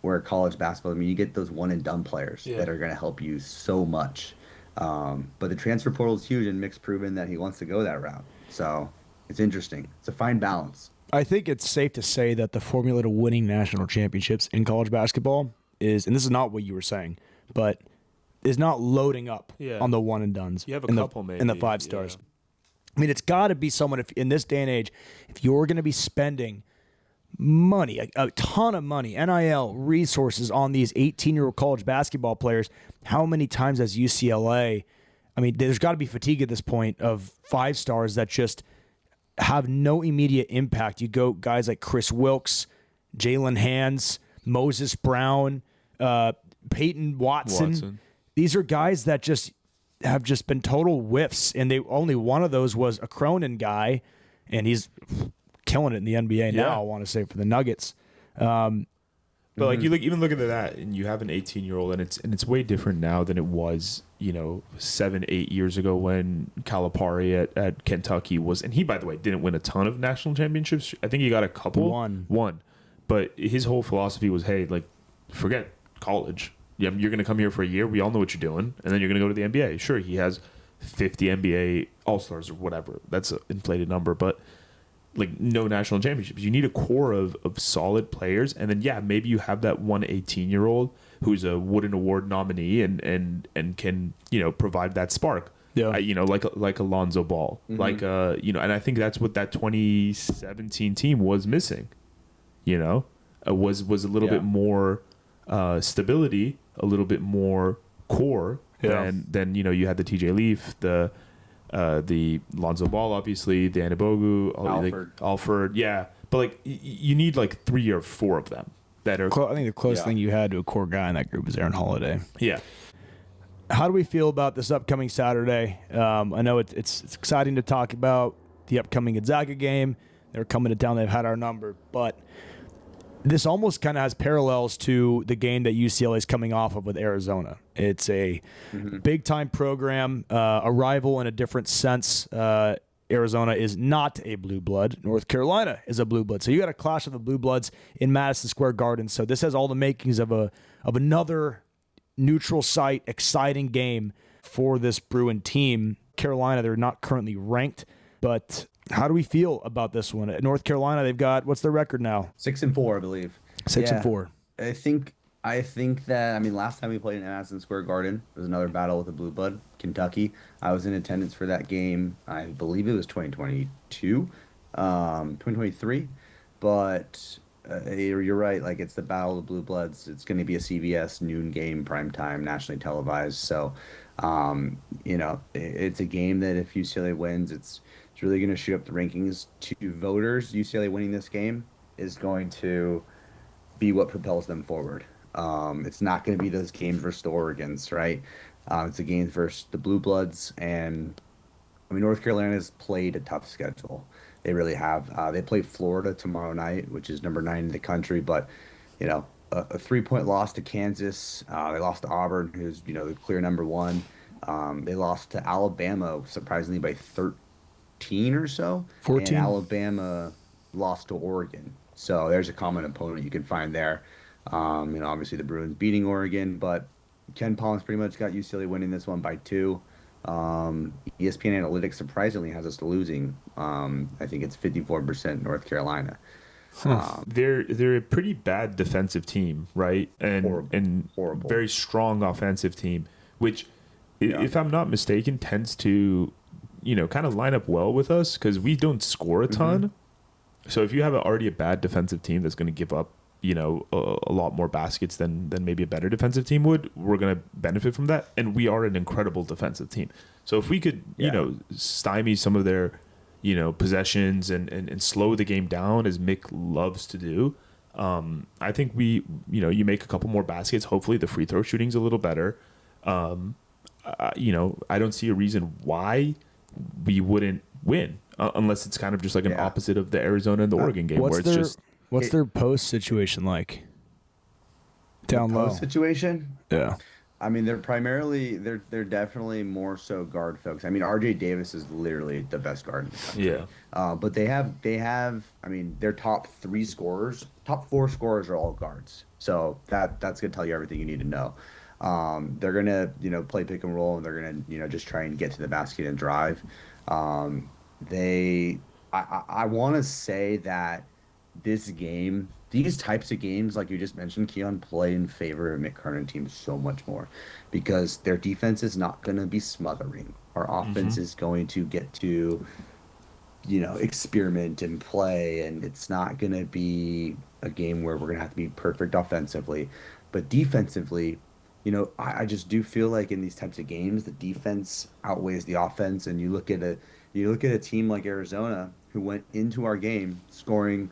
we're college basketball. You get those one-and-done players that are going to help you so much. But the transfer portal is huge, and Mick's proven that he wants to go that route. So it's interesting. It's a fine balance. I think it's safe to say that the formula to winning national championships in college basketball is, and this is not what you were saying, but is not loading up on the one-and-dones. You have a couple maybe. In the 5-stars. Yeah. It's got to be someone, in this day and age, if you're going to be spending money, a ton of money, NIL resources on these 18-year-old college basketball players, how many times has UCLA, there's got to be fatigue at this point of 5-stars that just have no immediate impact. You go guys like Chris Wilkes, Jalen Hands, Moses Brown, Peyton Watson. These are guys that have been total whiffs, and only one of those was a Cronin guy, and he's killing it in the NBA now, I want to say, for the Nuggets. But like even looking at that, and you have an 18-year-old, and it's way different now than it was 7-8 years ago when Calipari at Kentucky was, and he, by the way, didn't win a ton of national championships. I think he got a couple. One. But his whole philosophy was, hey, like, forget college. Yeah, you're going to come here for a year. We all know what you're doing, and then you're going to go to the NBA. Sure, he has 50 NBA All-Stars or whatever. That's an inflated number, but like no national championships. You need a core of solid players, and then maybe you have that 18-year-old who's a Wooden Award nominee and can provide that spark. Yeah, like Alonzo Ball, like and I think that's what that 2017 team was missing. Was a little bit more stability, a little bit more core than you had the TJ Leaf, the Lonzo Ball, obviously, the Anibogu, Alford, but like you need like 3 or 4 of them that are. I think the closest thing you had to a core guy in that group was Aaron Holiday. Yeah. How do we feel about this upcoming Saturday? I know it's exciting to talk about the upcoming Gonzaga game. They're coming to town. They've had our number, but this almost kind of has parallels to the game that UCLA is coming off of with Arizona. It's a big-time program, a rival in a different sense. Arizona is not a blue blood. North Carolina is a blue blood. So you got a clash of the blue bloods in Madison Square Garden. So this has all the makings of another neutral site, exciting game for this Bruin team. Carolina, they're not currently ranked, but how do we feel about this one? At North Carolina, they've got, what's their record now? 6-4, I believe. 6-4. I think that, last time we played in Madison Square Garden, there was another battle with the Blue Blood, Kentucky. I was in attendance for that game. I believe it was 2023. But you're right. Like, it's the battle of the Blue Bloods. It's going to be a CBS noon game, primetime, nationally televised. So, it's a game that if UCLA wins, it's really going to shoot up the rankings to voters. UCLA winning this game is going to be what propels them forward. It's not going to be those games versus the Oregons, right? It's a game versus the Blue Bloods, and North Carolina's played a tough schedule. They really have. They play Florida tomorrow night, which is number 9 in the country, but a 3-point loss to Kansas. They lost to Auburn, who's the clear number 1. They lost to Alabama, surprisingly, by 13 or so. 14. And Alabama lost to Oregon. So there's a common opponent you can find there. Obviously the Bruins beating Oregon, but Ken Pollin's pretty much got UCLA winning this one by 2. ESPN Analytics surprisingly has us losing. I think it's 54% North Carolina. They're a pretty bad defensive team, right? And horrible. Very strong offensive team, which, if I'm not mistaken, tends to kind of line up well with us because we don't score a ton. So if you have already a bad defensive team that's going to give up, a lot more baskets than maybe a better defensive team would, we're going to benefit from that. And we are an incredible defensive team. So if we could, stymie some of their, possessions and slow the game down as Mick loves to do, I think you make a couple more baskets. Hopefully the free throw shooting's a little better. I don't see a reason why we wouldn't win. Unless it's kind of just like an opposite of the Arizona and the Oregon game, where it's what's their post situation like? Down low situation. Yeah, they're primarily they're definitely more so guard folks. RJ Davis is literally the best guard in the country. Yeah. But they have their top 3 scorers, top 4 scorers are all guards. So that's gonna tell you everything you need to know. They're gonna play pick and roll, and they're gonna just try and get to the basket and drive. I want to say that this game, these types of games, like you just mentioned, Keon, play in favor of Mick Cronin teams so much more because their defense is not going to be smothering. Our offense is going to get to, experiment and play, and it's not going to be a game where we're going to have to be perfect offensively. But defensively, I just do feel like in these types of games, the defense outweighs the offense, and you look at You look at a team like Arizona who went into our game scoring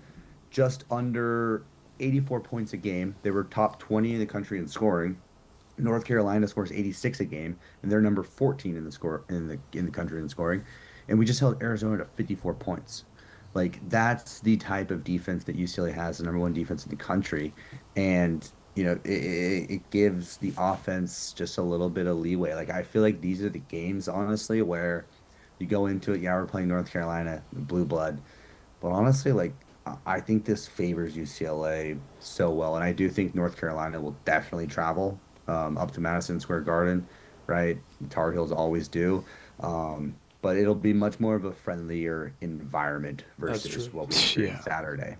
just under 84 points a game. They were top 20 in the country in scoring. North Carolina scores 86 a game, and they're number 14 in the country in scoring. And we just held Arizona to 54 points. Like, that's the type of defense that UCLA has, the number one defense in the country. And it gives the offense just a little bit of leeway. Like, I feel like these are the games, honestly, where you go into it. Yeah, we're playing North Carolina, blue blood, but honestly, like, I think this favors UCLA so well, and I do think North Carolina will definitely travel up to Madison Square Garden, right? Tar Heels always do, but it'll be much more of a friendlier environment versus what we experienced Saturday.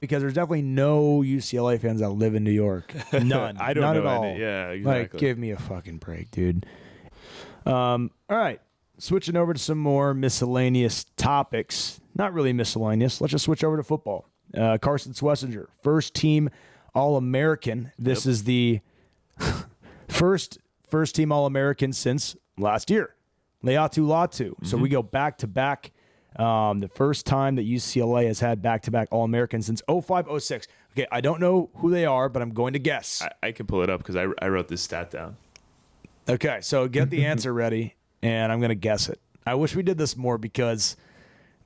Because there's definitely no UCLA fans that live in New York. None. I don't None know at all. any. Yeah, exactly. Like, give me a fucking break, dude. All right. Switching over to some more miscellaneous topics. Not really miscellaneous. Let's just switch over to football. Carson Swessinger, first team All-American. This is the first team All-American since last year. Leatu Latu. So we go back-to-back. The first time that UCLA has had back-to-back All-Americans since 05-06. Okay, I don't know who they are, but I'm going to guess. I can pull it up because I wrote this stat down. Okay, so get the answer ready, and I'm going to guess it. I wish we did this more because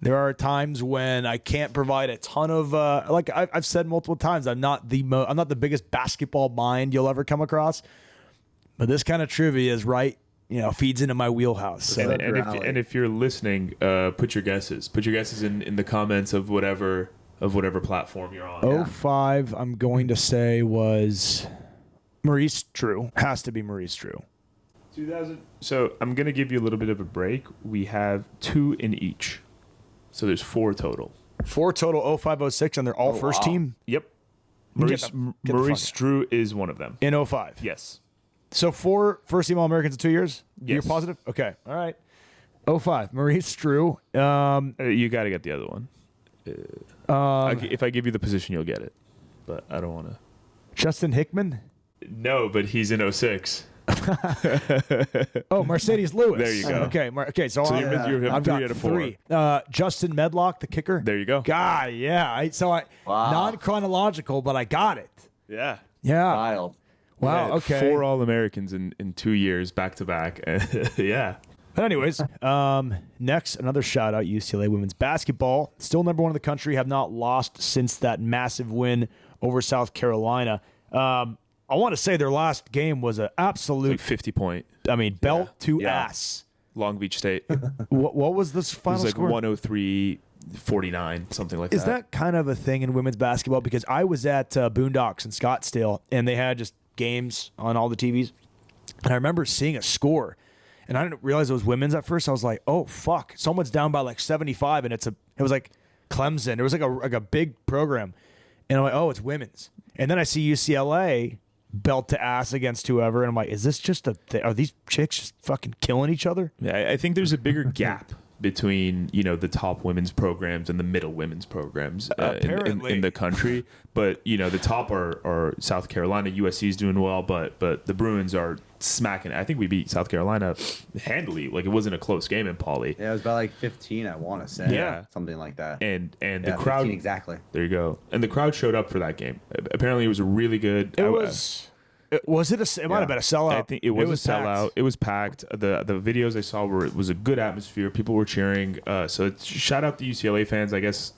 there are times when I can't provide a ton of like I've said multiple times, I'm not the biggest basketball mind you'll ever come across, but this kind of trivia is right. Feeds into my wheelhouse. So. And if you're listening, put your guesses. Put your guesses in the comments of whatever platform you're on. 05, I'm going to say was Maurice True. Has to be Maurice True. 2000. So I'm going to give you a little bit of a break. We have 2 in each. So there's 4 total. 4 total 05-06, and they're all first team? Yep. Maurice Drew is one of them. In 05? Yes. So 4 first team All-Americans in 2 years? Yes. You're positive? Okay. All right. 05. Maurice Drew. You got to get the other one. If I give you the position, you'll get it. But I don't want to. Justin Hickman? No, but he's in 06. Oh, Mercedes Lewis. There you go. Okay. So you have I've 3 got out of 4. 3. Justin Medlock, the kicker. There you go. God, yeah. Non-chronological, but I got it. Yeah. Yeah. Wild. Wow. Okay. 4 All-Americans in 2 years, back to back. Yeah. But anyways, next, another shout out, UCLA women's basketball. Still number 1 in the country, have not lost since that massive win over South Carolina. I want to say their last game was an absolute... Like 50 point. I mean, belt to ass. Long Beach State. What was this final score? It was like score? 103-49, something like that. Is that kind of a thing in women's basketball? Because I was at Boondocks in Scottsdale, and they had just games on all the TVs. And I remember seeing a score, and I didn't realize it was women's at first. I was like, oh, fuck. Someone's down by like 75, and it was like Clemson. It was like a big program. And I'm like, oh, it's women's. And then I see UCLA belt to ass against whoever, and I'm like, is this just are these chicks just fucking killing each other? Yeah, I think there's a bigger gap between the top women's programs and the middle women's programs in the country. But the top are South Carolina. USC's doing well, but the Bruins are smacking. I think we beat South Carolina handily. Like, it wasn't a close game in Pauley. Yeah, it was about like 15, I want to say. Yeah, something like that. And the crowd 15 exactly. There you go. And the crowd showed up for that game. Apparently, it was a really good. It might have been a sellout. I think it was a sellout. It was packed. The videos I saw it was a good atmosphere. People were cheering. So shout out to UCLA fans. I guess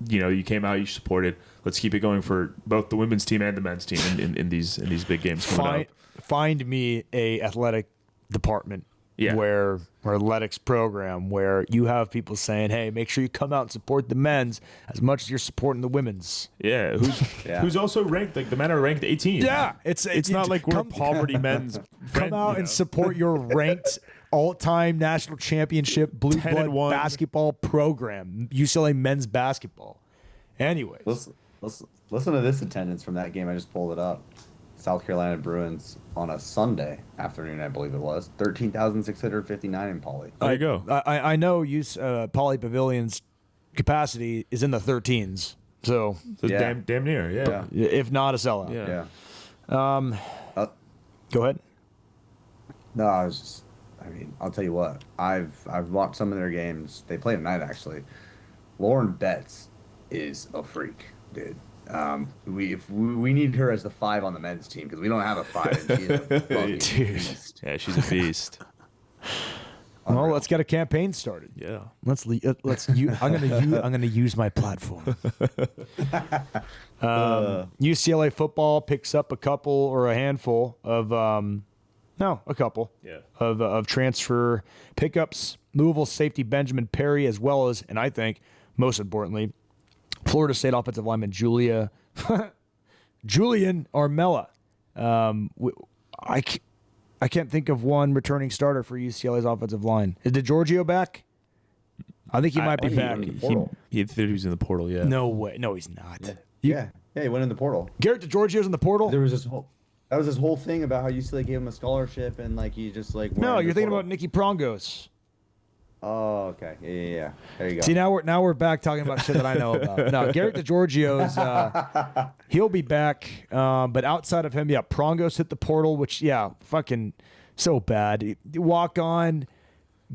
you came out, you supported. Let's keep it going for both the women's team and the men's team in these big games coming up. Find me a athletic department or athletics program where you have people saying, hey, make sure you come out and support the men's as much as you're supporting the women's. Yeah, who's also ranked, like the men are ranked 18. Yeah, it's not like we're poverty men's. Come out and support your ranked all-time national championship blue blood basketball program, UCLA men's basketball. Anyways. Listen to this attendance from that game. I just pulled it up. South Carolina Bruins on a Sunday afternoon, I believe it was. 13,659 in Pauley. There you go. I know Pauley Pavilion's capacity is in the 13s. So damn near, yeah. If not a sellout. Yeah. Go ahead. No, I was just I mean, I'll tell you what. I've watched some of their games. They play tonight actually. Lauren Betts is a freak, dude. We need her as the 5 on the men's team because we don't have a 5. And she's a fucking beast. Yeah, she's a beast. Well, let's get a campaign started. Yeah. I'm gonna use my platform. UCLA football picks up a couple or a handful of a couple of transfer pickups. Louisville safety Benjamin Perry, as well as, and I think most importantly, Florida State offensive lineman Julian Armella. I can't think of one returning starter for UCLA's offensive line. Is DeGiorgio back? I think he might be back. He thought he was in the portal, yeah. No way. No, he's not. Yeah, he went in the portal. Garrett DeGiorgio's in the portal? That was this whole thing about how UCLA gave him a scholarship and like he just like. No, you're thinking about Nicky Prongos. Oh, okay. Yeah. There you go. See, now we're back talking about shit that I know about. No, Garrett DeGiorgio's he'll be back. But outside of him, yeah, Prongos hit the portal, which fucking so bad. Walk on,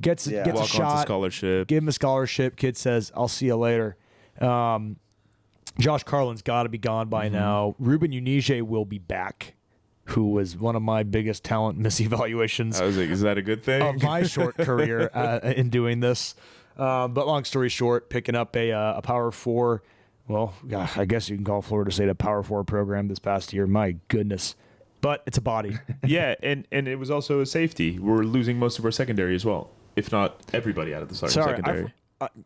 gets a shot, scholarship. Give him a scholarship. Kid says, "I'll see you later." Josh Carlin's got to be gone by now. Ruben Unije will be back, who was one of my biggest talent misevaluations. I was like, is that a good thing? Of my short career in doing this. But long story short, picking up a Power 4, well, I guess you can call Florida State a Power 4 program this past year. My goodness. But it's a body. Yeah, and it was also a safety. We're losing most of our secondary as well, if not everybody out of the secondary.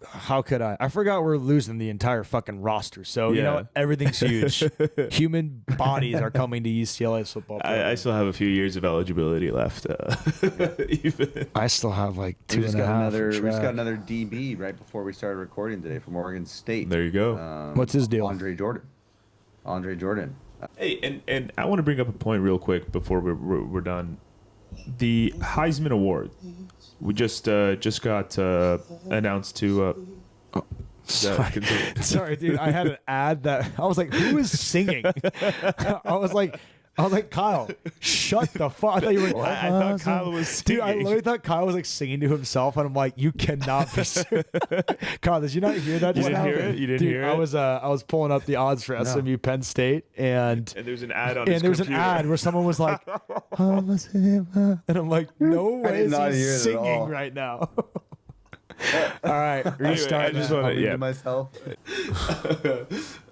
How could I? I forgot we're losing the entire fucking roster. So, you know what? Everything's huge. Human bodies are coming to UCLA's football program. I still have a few years of eligibility left. I still have like two we just and a half. We just got another DB right before we started recording today from Oregon State. There you go. What's his deal? Andre Jordan. Hey, and I want to bring up a point real quick before we're done. The Heisman Award. We just got announced to. Sorry, dude. I had an ad that I was like, "Who is singing?" I was like, Kyle, shut the fuck. I thought you were. I thought Kyle was singing. Dude, I literally thought Kyle was like singing to himself, and I'm like, you cannot be. Kyle, did you not hear that? You didn't hear it. You didn't hear it. I was pulling up the odds for SMU Penn State, and there's an ad on. And there was an ad where someone was like, and I'm like, no way is he singing right now. All right, restart. I just want to myself.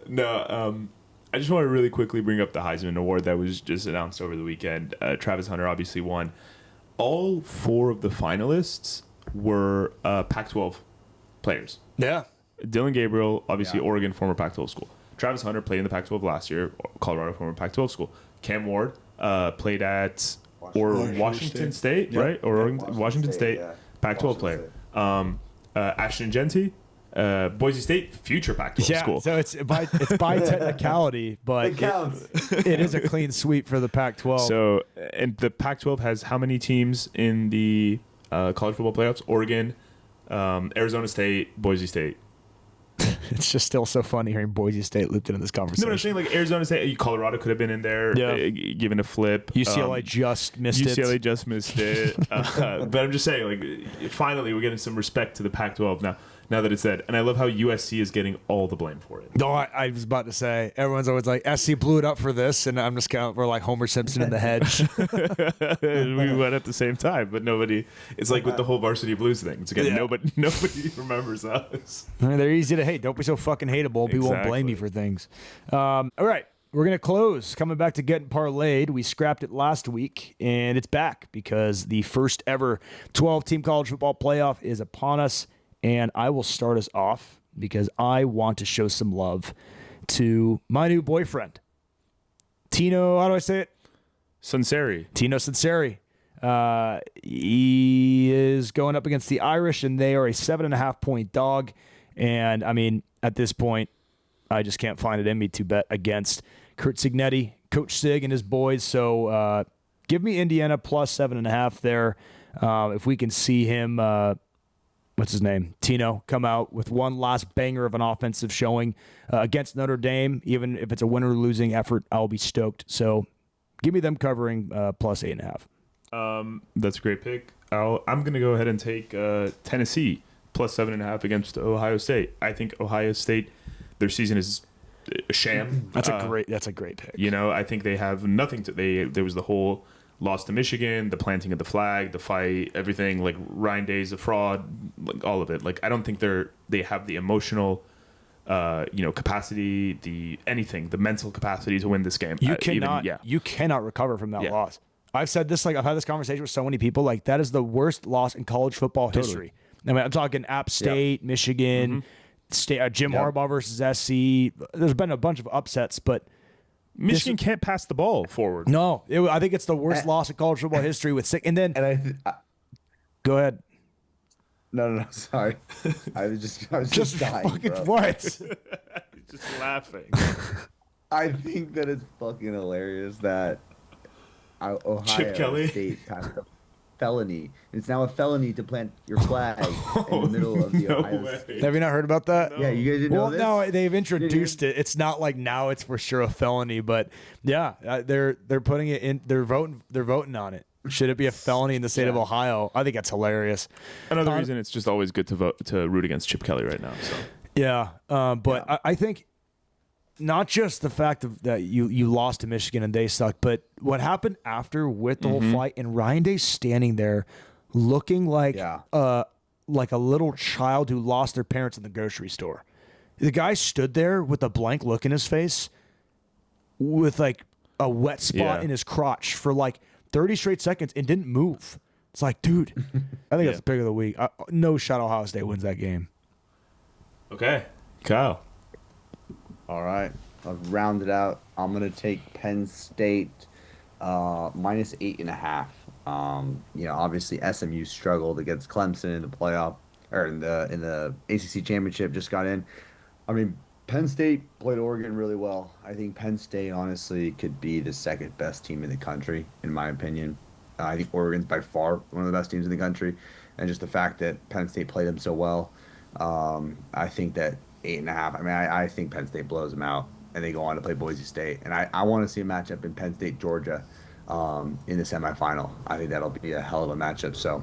No, I just want to really quickly bring up the Heisman Award that was just announced over the weekend. Travis Hunter obviously won. All 4 of the finalists were Pac-12 players. Yeah. Dylan Gabriel, obviously Oregon, former Pac-12 school. Travis Hunter played in the Pac-12 last year. Colorado, former Pac-12 school. Cam Ward played at Washington State, right? Or Washington State, Pac-12 player. Ashton Genty. Boise State, future Pac-12 school. So it's by technicality, but it counts. It is a clean sweep for the Pac-12. So, and the Pac-12 has how many teams in the college football playoffs? Oregon, Arizona State, Boise State. It's just still so funny hearing Boise State looped into this conversation. No, I'm saying like Arizona State, Colorado could have been in there, given a flip. UCLA just missed it. UCLA just missed it. But I'm just saying, like, finally we're getting some respect to the Pac-12 now that it's said. And I love how USC is getting all the blame for it. No, I was about to say, everyone's always like, SC blew it up for this, and I'm just kind of, we're like Homer Simpson in the hedge. We went at the same time, but nobody, it's like with the whole Varsity Blues thing. It's again, nobody remembers us. They're easy to hate. Don't be so fucking hateable. People won't blame you for things. All right. We're going to close. Coming back to Gettin Parlayed. We scrapped it last week, and it's back because the first ever 12-team college football playoff is upon us. And I will start us off because I want to show some love to my new boyfriend, Tino. How do I say it? Sunseri. Tino Sunseri. He is going up against the Irish, and they are a 7.5-point dog. And, I mean, at this point, I just can't find it in me to bet against Kurt Signetti, Coach Sig, and his boys. So give me Indiana plus 7.5 there. If we can see him... what's his name? Tino come out with one last banger of an offensive showing against Notre Dame. Even if it's a win or losing effort, I'll be stoked. So give me them covering plus 8.5. That's a great pick. I'm going to go ahead and take Tennessee plus 7.5 against Ohio State. I think Ohio State, their season is a sham. That's a great pick. You know, I think they have nothing to. There was the whole loss to Michigan, the planting of the flag, the fight, everything. Like Ryan Day's a fraud, like all of it. Like I don't think they have the emotional, capacity, the mental capacity to win this game. You cannot recover from that loss. I've said this, like I've had this conversation with so many people. Like that is the worst loss in college football history. I mean, I'm talking App State, Michigan, Jim Harbaugh versus SC. There's been a bunch of upsets, but Michigan can't pass the ball forward. No, I think it's the worst loss in college football history with six. And then, go ahead. No, sorry. I was just dying. Fucking bro. what? Just laughing. I think that it's fucking hilarious that Ohio Chip Kelly. State passed a felony. It's now a felony to plant your flag in the middle of the Ohio State. Have you not heard about that? No. Yeah, you guys didn't know this? No, they've introduced it. It's not like now it's for sure a felony, but yeah, they're putting it in. They're voting on it. Should it be a felony in the state of Ohio? I think that's hilarious. Another reason it's just always good to root against Chip Kelly right now. So yeah, I think not just the fact that you lost to Michigan and they sucked, but what happened after with the whole fight and Ryan Day standing there looking like a little child who lost their parents in the grocery store. The guy stood there with a blank look in his face with like a wet spot in his crotch for like 30 straight seconds and didn't move. It's like, dude, I think that's the pick of the week. No shot Ohio State wins that game. Okay. Kyle. All right. I'll round it out. I'm going to take Penn State minus 8.5. Obviously SMU struggled against Clemson in the playoff or in the ACC championship, just got in. I mean, Penn State played Oregon really well. I think Penn State honestly could be the second best team in the country, in my opinion. I think Oregon's by far one of the best teams in the country, and just the fact that Penn State played them so well, I think that 8.5. I mean, I think Penn State blows them out, and they go on to play Boise State. And I want to see a matchup in Penn State Georgia in the semifinal. I think that'll be a hell of a matchup. So,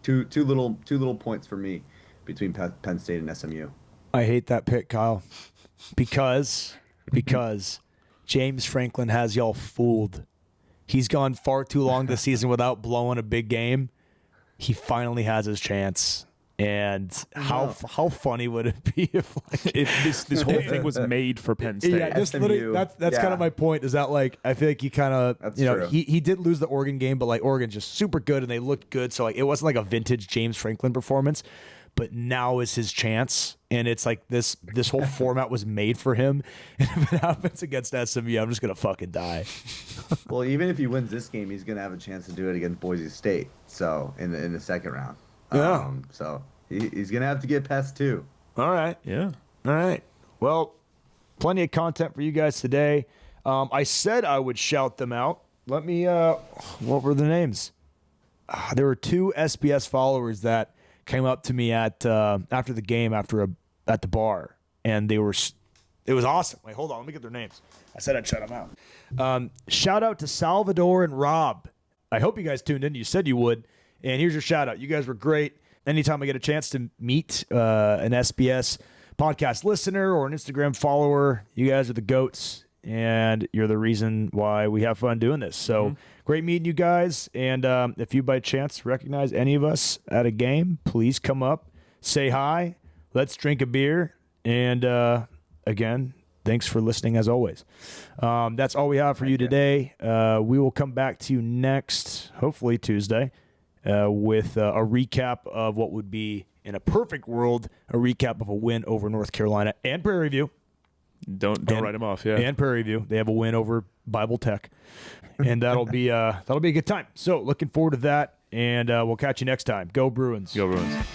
two little points for me between Penn State and SMU. I hate that pick, Kyle, because James Franklin has y'all fooled. He's gone far too long this season without blowing a big game. He finally has his chance. And how funny would it be if this whole thing was made for Penn State? Yeah, that's kind of my point. Is that like I think he kind of he did lose the Oregon game, but like Oregon's just super good and they looked good. So like it wasn't like a vintage James Franklin performance. But now is his chance, and it's like this whole format was made for him. And if it happens against SMU, I'm just gonna fucking die. Well, even if he wins this game, he's gonna have a chance to do it against Boise State. So in the second round, so he's gonna have to get past two. All right, yeah, all right. Well, plenty of content for you guys today. I said I would shout them out. Let me. What were the names? There were two SBS followers that came up to me at after the game at the bar, and it was awesome. Wait, hold on, let me get their names. I said I'd shout them out. Shout out to Salvador and Rob. I hope you guys tuned in. You said you would, and here's your shout out. You guys were great. Anytime I get a chance to meet an SBS podcast listener or an Instagram follower, you guys are the goats, and you're the reason why we have fun doing this. So great meeting you guys. And if you by chance recognize any of us at a game, please come up, say hi, let's drink a beer. And again, thanks for listening as always. That's all we have for you today. We will come back to you next, hopefully Tuesday, with a recap of what would be, in a perfect world, a recap of a win over North Carolina and Prairie View. Don't write them off, yeah. And Prairie View, they have a win over Bible Tech, and that'll be a good time. So looking forward to that, and we'll catch you next time. Go Bruins! Go Bruins!